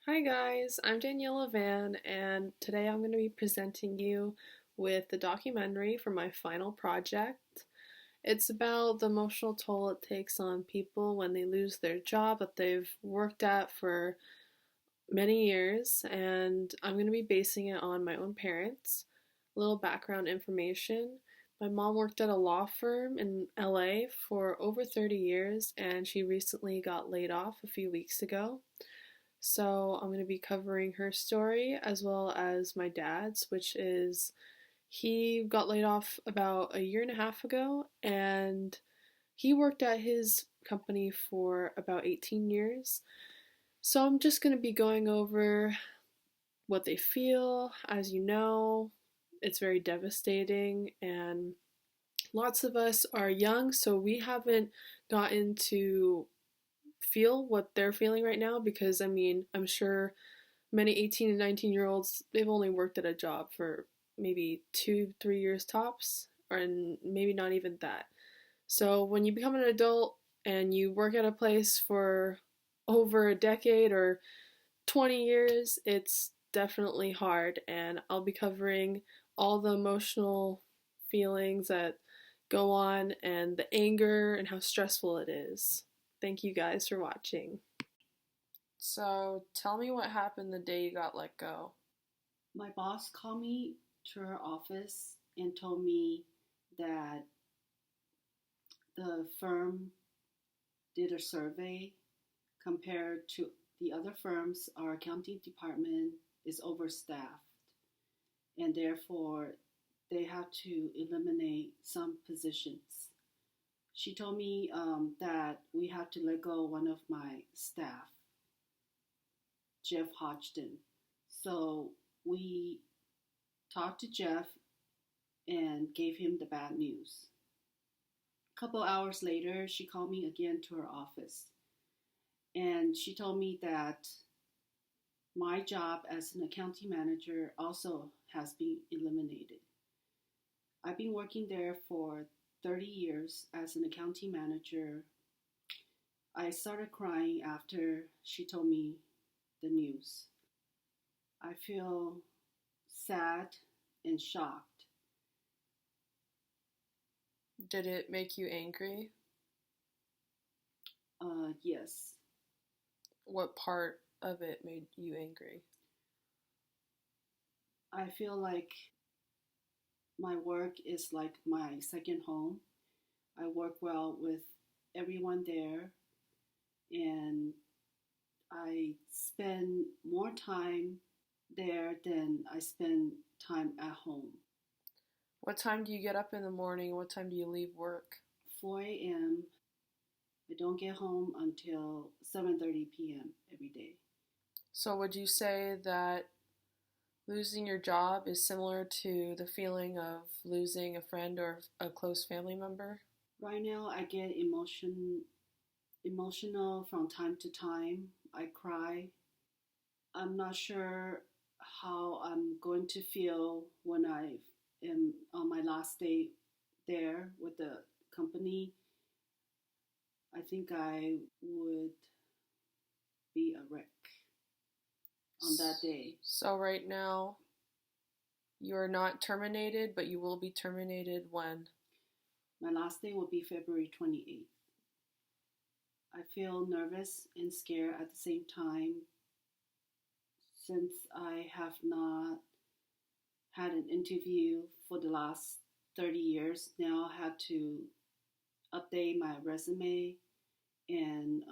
Hi guys, I'm Daniela Van, and today I'm going to be presenting you with the documentary for my final project. It's about the emotional toll it takes on people when they lose their job that they've worked at for many years, and I'm going to be basing it on my own parents. A little background information. My mom worked at a law firm in LA for over 30 years, and she recently got laid off a few weeks ago. So I'm going to be covering her story as well as my dad's, which is he got laid off about a year and a half ago, and he worked at his company for about 18 years. So I'm just going to be going over what they feel. As you know, it's very devastating, and lots of us are young, so we haven't gotten to feel what they're feeling right now because I'm sure many 18 and 19-year-olds, they've only worked at a job for maybe 2, 3 years tops, or maybe not even that. So when you become an adult and you work at a place for over a decade or 20 years, it's definitely hard, and I'll be covering all the emotional feelings that go on and the anger and how stressful it is. Thank you guys for watching. So, tell me what happened the day you got let go. My boss called me to her office and told me that the firm did a survey compared to the other firms. Our accounting department is overstaffed, and therefore they have to eliminate some positions. She told me that we have to let go one of my staff, Jeff Hodgson. So we talked to Jeff and gave him the bad news. A couple hours later, she called me again to her office, and she told me that my job as an accounting manager also has been eliminated. I've been working there for 30 years as an accounting manager. I started crying after she told me the news. I feel sad and shocked. Did it make you angry? Yes. What part of it made you angry? I feel like my work is like my second home. I work well with everyone there, and I spend more time there than I spend time at home. What time do you get up in the morning? What time do you leave work? 4 a.m. I don't get home until 7:30 p.m. every day. So, would you say that losing your job is similar to the feeling of losing a friend or a close family member? Right now, I get emotional from time to time. I cry. I'm not sure how I'm going to feel when I am on my last day there with the company. I think I would be a wreck on that day. So, right now, you're not terminated, but you will be terminated when? My last day will be February 28th. I feel nervous and scared at the same time since I have not had an interview for the last 30 years. Now I have to update my resume and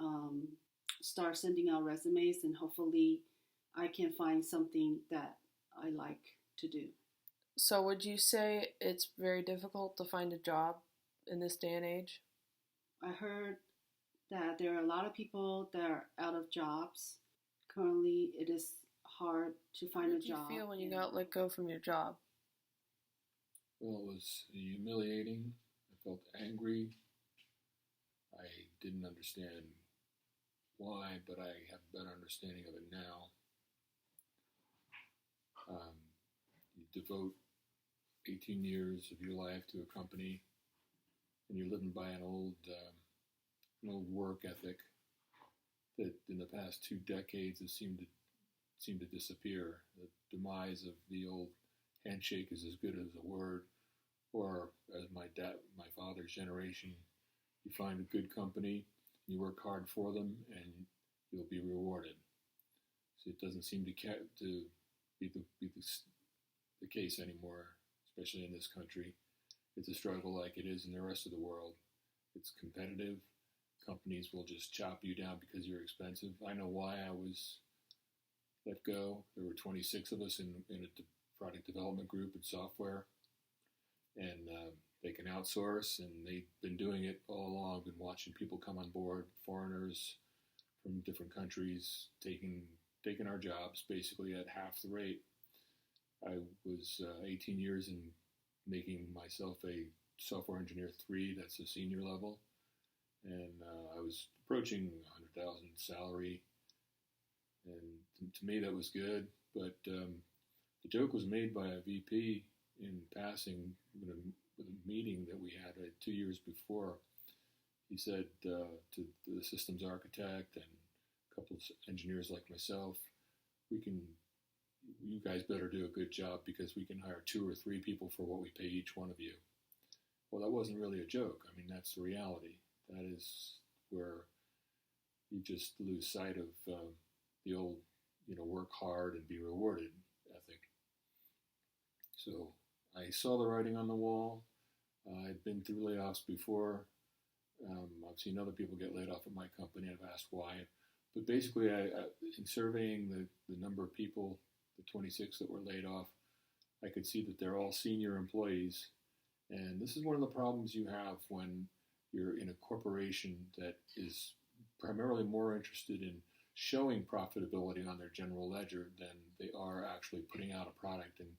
start sending out resumes, and hopefully I can find something that I like to do. So, would you say it's very difficult to find a job in this day and age? I heard that there are a lot of people that are out of jobs. Currently, it is hard to How find a did you job. feel when you got let go from your job? Well, it was humiliating. I felt angry. I didn't understand why, but I have a better understanding of it now. You devote 18 years of your life to a company, and you're living by an old work ethic that in the past 2 decades has seemed to seemed to disappear. The demise of the old handshake is as good as a word, or as my father's generation, you find a good company, you work hard for them, and you'll be rewarded. So it doesn't seem to be the case anymore, especially in this country. It's a struggle like it is in the rest of the world. It's competitive. Companies will just chop you down because you're expensive. I know why I was let go. There were 26 of us in a product development group in software, and they can outsource, and they've been doing it all along. Been watching people come on board, foreigners from different countries, taking our jobs basically at half the rate. I was 18 years in making myself a software engineer 3, that's a senior level, and I was approaching 100,000 salary, and to me that was good. But the joke was made by a VP in passing with a meeting that we had 2 years before. He said to the systems architect and a couple of engineers like myself, you guys better do a good job because we can hire 2 or 3 people for what we pay each one of you. Well, that wasn't really a joke. I mean, that's the reality. That is where you just lose sight of the old, work hard and be rewarded ethic. So I saw the writing on the wall. I've been through layoffs before. I've seen other people get laid off at my company. I've asked why. But basically, in surveying the number of people, the 26 that were laid off, I could see that they're all senior employees. And this is one of the problems you have when you're in a corporation that is primarily more interested in showing profitability on their general ledger than they are actually putting out a product and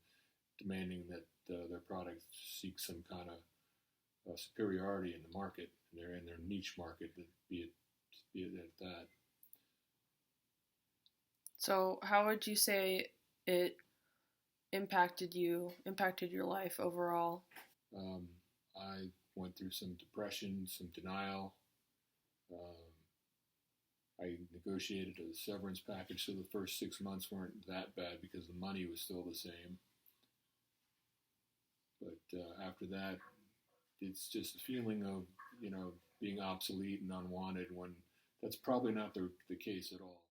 demanding that their product seek some kind of superiority in the market, and they're in their niche market, be it at that. So how would you say it impacted your life overall? I went through some depression, some denial. I negotiated a severance package, so the first 6 months weren't that bad because the money was still the same. But after that, it's just a feeling of, being obsolete and unwanted when that's probably not the case at all.